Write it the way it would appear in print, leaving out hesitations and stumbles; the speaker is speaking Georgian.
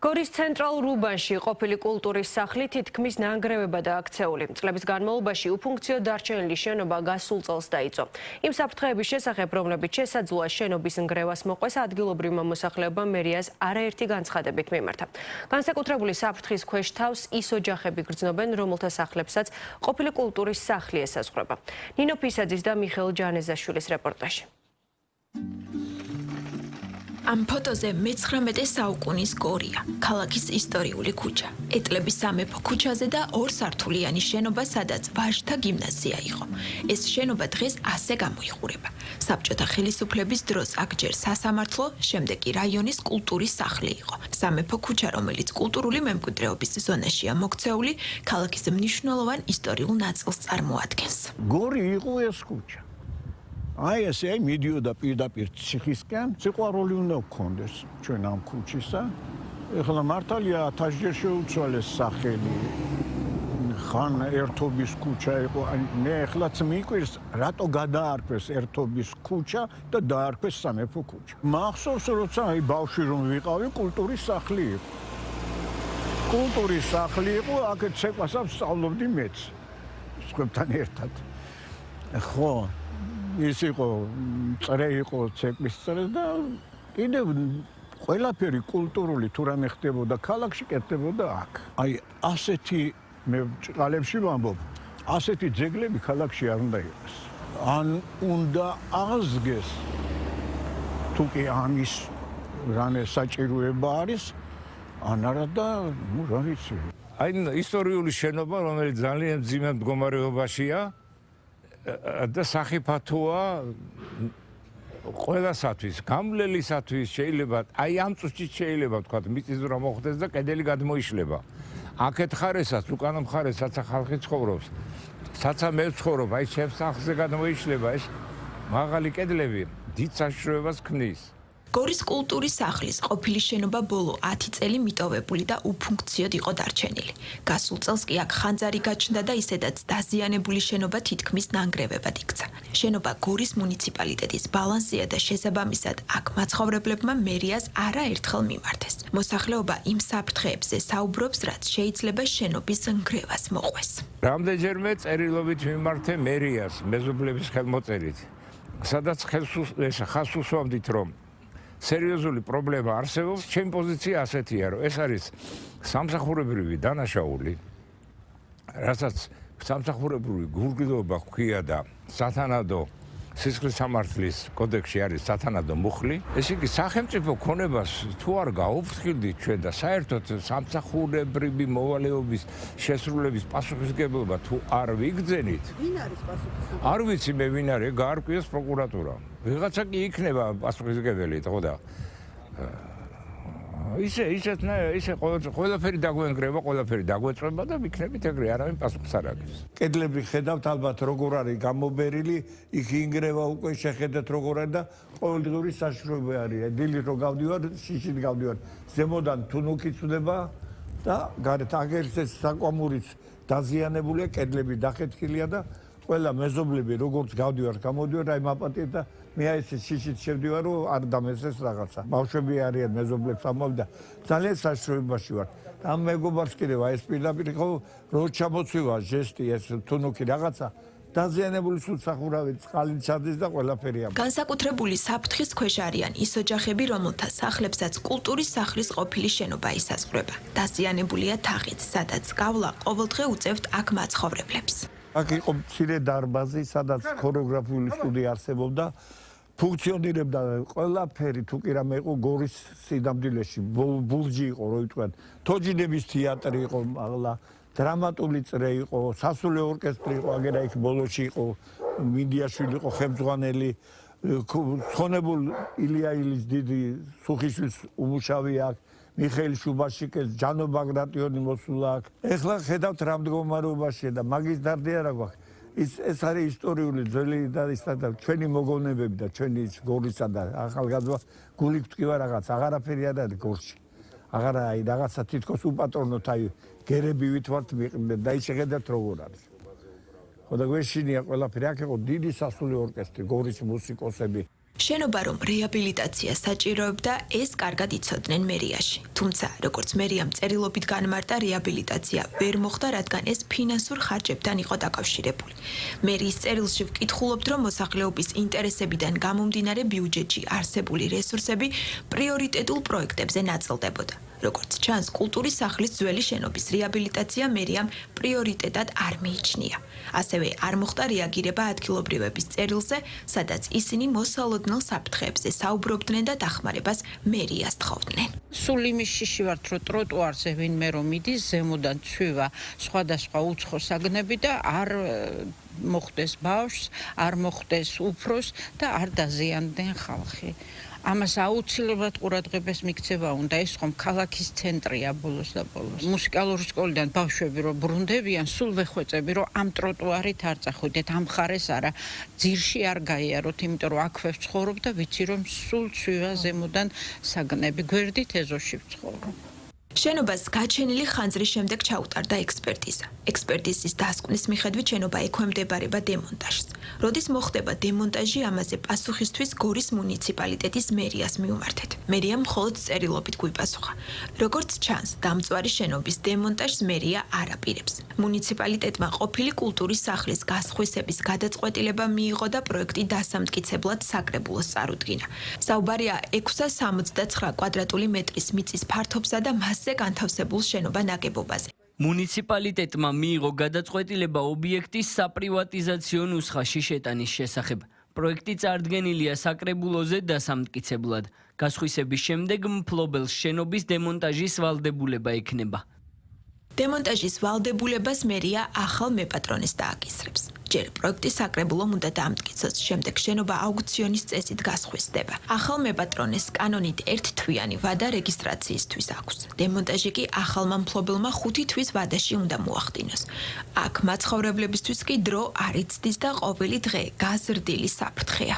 გორის ცენტრალურ უბანში ყოფილი კულტურის სახლი თითქმის ნანგრევება და აქცეული. წლების განმავლობაში უფუნქციო დარჩენილი შენობა გასულ წელს დაიწყო. იმ საფრთხეების შესახებ, რომლებიც შესაძლოა შენობის ნგრევას მოყვეს, ადგილობრივმა მოსახლეობამ მერიას არაერთი განცხადებით მიმართა. განსაკუთრებული საფრთხის ქვეშ თავს ის ოჯახები გრძნობენ, რომელთა სახლებსაც ყოფილი კულტურის სახლი ესაზღვრება. ნინო ფისაძის და მიხეილ ჯანეზაშვილის რეპორტაჟი. ამ ფოტოზე მე-19 საუკუნის გორია, ქალაქის ისტორიული ქუჩა. ეტლების სამეფო ქუჩაზე და ორსართულიანი შენობა, სადაც ვაჟთა გიმნაზია იყო. ეს შენობა დღეს ასე გამოიყურება. საბჭოთა ხელისუფლების დროს აქ ჯერ სასამართლო, შემდეგ კი რაიონის კულტურის სახლი იყო. სამეფო ქუჩა, რომელიც კულტურული მემკვიდრეობის ზონაშია მოქცეული, ქალაქის მნიშვნელოვან ისტორიულ ნაწილს წარმოადგენს. გორი იყო ეს ქუჩა. აი ესე მიდიოდა პირდაპირ ციხისკენ, სიყვარული უნდა გქონდეს ჩვენ ამ ქუჩისა. ეხლა მართალია 1000 ჯერ შეუცვალეს სახელი. ხან ერთობის ქუჩა იყო, მე ეხლაც მიკვირს, რატო გადაარქვეს ერთობის ქუჩა და დაარქვეს სამეფო ქუჩა. მახსოვს, როცა აი ბავშვი რომ ვიყავი, კულტურის სახლი იყო. კულტურის სახლი იყო, აქეთ ცეკვასაც სწავლობდი მეც. სხვებთან ერთად. ხო ის იყო წრე იყო ცეკვის წრე და კიდევ ყველაფერი კულტურული თუ რამე ხდებოდა ქალაქში კეთდებოდა აქ. აი ასეთი მე ჭყალებში ვამბობ, ასეთი ძეგლები ქალაქში არ უნდა იყოს. ან უნდა აღსგეს თუ კი ამის რამე საჭიროება არის, ან არა და ნუ რა ვიცი. აი ისტორიული შენობა, რომელიც ძალიან მძიმე მდგომარეობაშია და სახიფათოა ყველასათვის, გამლელისათვის შეიძლება, აი ამ წუთში შეიძლება ვთქვათ, მიწისძვრა მოხდეს და კედელი გადმოიშლება. აქეთ ხარესაც, უკანა მხარეს, საცა ხალხი ცხოვრობს, საცა მე ვცხოვრობ, აი ჩემს სახლზე გადმოიშლება ეს მაღალი კედლები დიდ საშიშროებას ქმნის. გორის კულტურის სახლის ყოფილი შენობა ბოლო 10 წელი მიტოვებული და უფუნქციოდ იყო დარჩენილი. გასულ წელს კი აქ ხანძარი გაჩნდა და ისედაც დაზიანებული შენობა თითქმის ნანგრევებად იქცა. შენობა გორის მუნიციპალიტეტის ბალანსია და შესაბამისად აქ მაცხოვრებლებმა მერიას არაერთხელ მიმართეს. მოსახლეობა იმ საფრთხეებზე საუბრობს, რაც შეიძლება შენობის ნგრევას მოყვეს. რამდენჯერმე წერილობით მიმართე მერიას მეზობლების ხელმოწერით, სადაც ხაზს უსვამდით, რომ სერიოზული პრობლემა არსებობს. ჩემი პოზიცია ასეთია, რომ ეს არის სამსახურებრივი დანაშაული, რასაც სამსახურებრივი გულგრილობა ჰქვია და სათანადო სისხლის სამართლის კოდექსში არის სათანადო მუხლი. ეს იგი სახელმწიფო ქონებას თუ არ გაუფრთხილდით ჩვენ და საერთოდ სამსახურებრივი მოვალეობის შესრულების პასუხისმგებლობა თუ არ ვიგრძენით, ვინ არის პასუხისმგებელი? არ ვიცი მე ვინ არის, გაარკვიეს პროკურატურა. ვიღაცა კი იქნება პასუხისმგებელი, ხო და ისე ყველაფერი დაგვენგრევა, ყველაფერი დაგვეწვება და ვიქნებით ეგრე, არავინ პასუხს არ აგებს. კედლები ხედავთ ალბათ როგორ არის გამობერილი, იქ ინგრევა უკვე შეხედეთ როგორ არის და ყოველდღიური საშიშროება არის. დილით რო გავდივარ, შიშით გავდივარ. ზემოდან თუნუქი წვდება და გარეთ აგერცეს საკვამურიც დაზიანებულია, კედლები დახეთქილია და ყველა მეზობლები როგორც გავდივარ, გამოდივარ, აი მაპატიეთ და მე აი ეს შიშით შევდივარ, რომ არ დამესწრეს რაღაცა. ბავშვები არიან მეზობლებს ამბობ და ძალიან საშიშროებაში ვარ. ამ მეგობარს კიდევ აი ეს პირდაპირ ხო რო ჩამოცვივა ჟესტი ეს თუნუქი რაღაცა დაზიანებული სულსახურავი წყალით ჩადის და ყველაფერი ამ. განსაკუთრებული საფრთხის ქვეშ არიან ის ოჯახები, რომელთა სახლებსაც კულტურის სახლის ყოფილი შენობა ისაზღვრება. დაზიანებულია თაღიც, სადაც გავლა ყოველდღე უწევთ აქ მაცხოვრებლებს. აქ იყო მცირე დარბაზი, სადაც ქორეოგრაფიული სტუდია არსებობდა. ფუნქციონირებდა ყველაფერი, თუ კი რამე იყო გორის სიდამდილეში, ბურჯი იყო, რო ვიტყვათ, თოჯინების თეატრი იყო, მაღლა დრამატული წრე იყო, სასულე ორკესტრი იყო, აგერა იქ ბოლოში იყო, მინდიაშვილი იყო ხელმძღვანელი, ცხონებულ ილია ილის დიდი სუხიშვილის უმუშავი აქ, მიხეილ შუბაშიკეს, ჯანო ბაგრატიონი მოსულა აქ. ეხლა ხედავთ რა მდგომარეობაშია და მაგის დარდი არა გვაქვს. ეს არის ისტორიული ძველი და ჩვენი მოგონებები და ჩვენი გორისა და ახალგაზრდა გული გვტკივა რაღაც, აღარაფერი არ არის გორში. აღარა აი რაღაცა თითქოს უპატრონოთ აი გერებივით ვართ მიყრდეთ და ის შეხედათ როგორ არის. ხო და გვეშინია ყველაფერი, აქ იყო დიდი სასულე ორკესტრი, გორის მუსიკოსები. შენობა რომ რეაბილიტაცია საჭიროებდა, ეს კარგად იცოდნენ მერიაში. თუმცა, როგორც მერიამ წერილობით განმარტა, რეაბილიტაცია ვერ მოხდა, რადგან ეს ფინანსურ ხარჯებთან იყო დაკავშირებული. მერიის წერილში ვკითხულობთ, რომ მოსახლეობის ინტერესებიდან გამომდინარე ბიუჯეტში არსებული რესურსები პრიორიტეტულ პროექტებზე ნაწილდებოდა. როგორც ჩანს, კულტურის სახლის ძველი შენობის რეაბილიტაცია მერიამ პრიორიტეტად არ მიიჩნია. ასევე არ მოხდა რეაგირება ადგილობრივების წერილზე, სადაც ისინი მოსალოდნელ საფრთხეებზე საუბრობდნენ და დახმარებას მერიას თხოვდნენ. სულ იმის შიში ვართ, რომ ტროტუარზე ვინმე რომ მიდის, ზემოდან ცვივა სხვადასხვა უცხო საგნები და არ მოხდეს ბავშვს, არ მოხდეს უფროს და არ დაზიანდნენ ხალხი. ამას აუცილებლად ყურადღებას მიქცევა უნდა, ეს ხომ ქალაქის ცენტრია ბოლოს და ბოლოს. მუსიკალური სკოლიდან ბავშვები რომ ბრუნდებიან, სულ ვეხვეწები, რომ ამ ტროტუარით არ წახვიდეთ, ამ მხარეს არა, ძირში არ გაიაროთ, იმიტომ რომ აქვე ვცხოვრობ და ვიცი რომ სულ ცვივა ზემოდან საგნები, გვერდით ეზოში ვცხოვრობ. შენობას გაჩენილი ხანძრის შემდეგ ჩაუტარდა ექსპერტიზა. ექსპერტიზის დასკვნის მიხედვით შენობა ექვემდებარება დემონტაჟს. როდის მოხდება დემონტაჟი, ამაზე პასუხისთვის გორის მუნიციპალიტეტის მერიას მიუმართეთ. მერიამ მხოლოდ წერილობით გვიპასუხა. როგორც ჩანს, დამწვარი შენობის დემონტაჟს მერია არ აპირებს. მუნიციპალიტეტმა ყოფილი კულტურის სახლის გასხვისების გადაწყვეტილება მიიღო და პროექტი დასამტკიცებლად საკრებულოს წარუდგინა. საუბარია 669 კვადრატული მეტრის მიწის ფართობსა და მასზე განთავსებულ შენობა ნაგებობაზე. მუნიციპალიტეტმა მიიღო გადაწყვეტილება ობიექტის საპრივატიზაციო ნუსხაში შეტანის შესახებ. პროექტი წარდგენილია საკრებულოზე დასამტკიცებლად. გასხვისების შემდეგ მფლობელს შენობის დემონტაჟის ვალდებულება ექნება. დემონტაჟის ვალდებულებას მერია ახალ მეპატრონეს დააკისრებს. ჯერ პროექტი საკრებულომ უნდა დაამტკიცოს, შემდეგ შენობა აუქციონის წესით გასხვისდება. ახალ მეპატრონეს კანონით 1 თვიანი ვადა რეგისტრაციისთვის აქვს. დემონტაჟი კი ახალმა მფლობელმა 5 თვის ვადაში უნდა მოახდინოს. აქ მაცხოვრებლებისთვის კი დრო არ იცდის და ყოველი დღე გაზრდილი საფრთხეა.